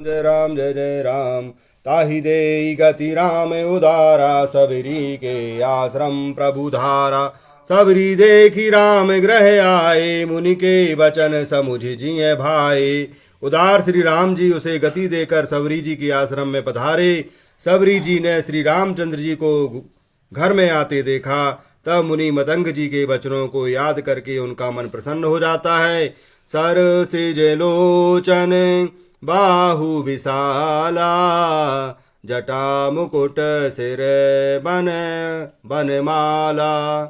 जय जय राम। ताहि देई गति राम उदारा, सबरी के आश्रम प्रभु धारा। सबरी देखी राम ग्रह आए, मुनि के वचन समुझ जिय भाई। उदार श्री राम जी उसे गति देकर सबरी जी के आश्रम में पधारे। सबरी जी ने श्री रामचंद्र जी को घर में आते देखा। तब मुनि मतंग जी के वचनों को याद करके उनका मन प्रसन्न हो जाता है। सर सिज लोचन बाहु विशाला, जटा मुकुट सिर बन बनमाला।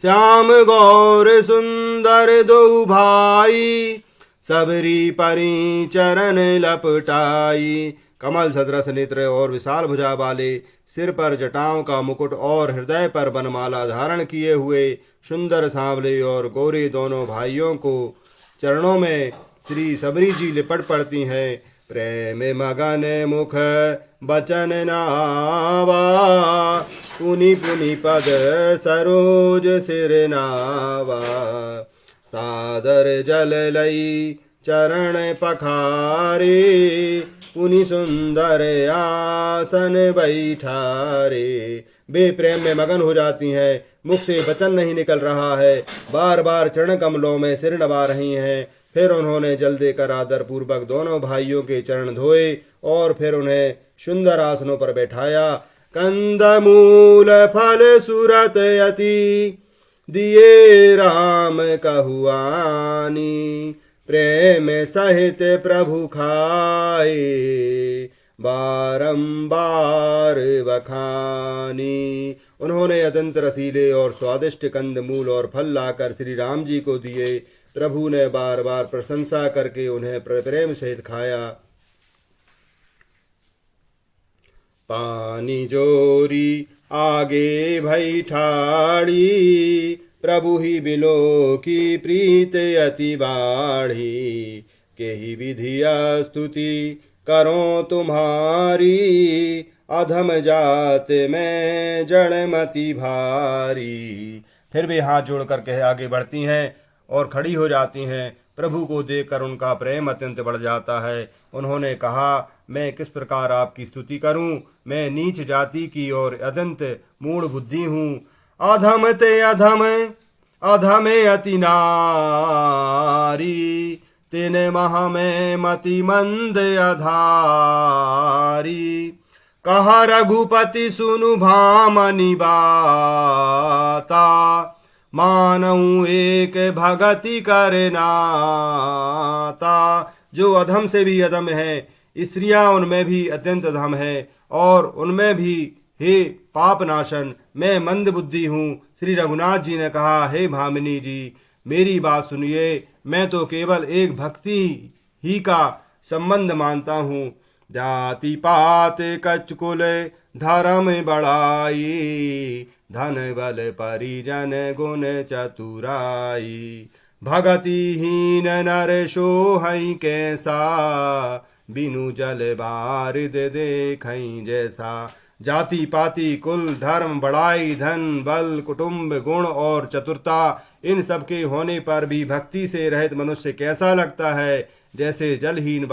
श्याम गौर सुंदर दो भाई, सबरी परी चरण लपटाई। कमल सदृश नेत्र और विशाल भुजा वाले, सिर पर जटाओं का मुकुट और हृदय पर बनमाला धारण किए हुए सुंदर सांवले और गोरे दोनों भाइयों को चरणों में श्री सबरी जी लिपट पड़ती हैं। प्रेम मगन मुख बचन नावा, पुनि पुनि पद सरोज सिर नावा। सादर जल लई चरण पखारे, पुनि सुंदर आसन बैठारे। वे प्रेम में मगन हो जाती हैं, मुख से वचन नहीं निकल रहा है, बार बार चरण कमलों में सिर नवा रही हैं। फिर उन्होंने जल देकर आदर पूर्वक दोनों भाइयों के चरण धोए और फिर उन्हें सुंदर आसनों पर बैठाया। कंद मूल फल सूरत यति, दिए राम कहुआनी। प्रेम सहित प्रभु खाए, बारंबार बखानी। उन्होंने अत्यंत रसीले और स्वादिष्ट कंद मूल और फल लाकर श्री राम जी को दिए। प्रभु ने बार बार प्रशंसा करके उन्हें प्रेम सहित खाया। पानी जोरी आगे भई ठाड़ी, प्रभु ही बिलो की प्रीत अति बाढ़ी। के ही विधिया स्तुति करो तुम्हारी, अधम जात में जड़मति भारी। फिर वे हाथ जोड़ करके आगे बढ़ती हैं और खड़ी हो जाती हैं। प्रभु को देखकर उनका प्रेम अत्यंत बढ़ जाता है। उन्होंने कहा, मैं किस प्रकार आपकी स्तुति करूं? मैं नीच जाति की और अत्यंत मूढ़ बुद्धि हूँ। अधम ते अधम अधमे अति नारी, तिन मह में मति मंद अधारी। कहा रघुपति सुनु भामनि बाता, मानऊ एक भगति करनाता। जो अधम से भी अधम है, स्त्रियां उनमें भी अत्यंत अधम है और उनमें भी हे पाप नाशन, मैं मंद बुद्धि हूँ। श्री रघुनाथ जी ने कहा, हे भामिनी जी, मेरी बात सुनिए। मैं तो केवल एक भक्ति ही का संबंध मानता हूँ। जाति पात कच कुल धर्म बढ़ाई, धन बल परिजन गुण चतुराई। भगतिहीन नर सोहई कैसा, बिनु जल बारिद देखई जैसा। जाति पाति कुल धर्म बड़ाई धन बल कुटुंब गुण और चतुरता, इन सब के होने पर भी भक्ति से रहित मनुष्य कैसा लगता है? जैसे जलहीन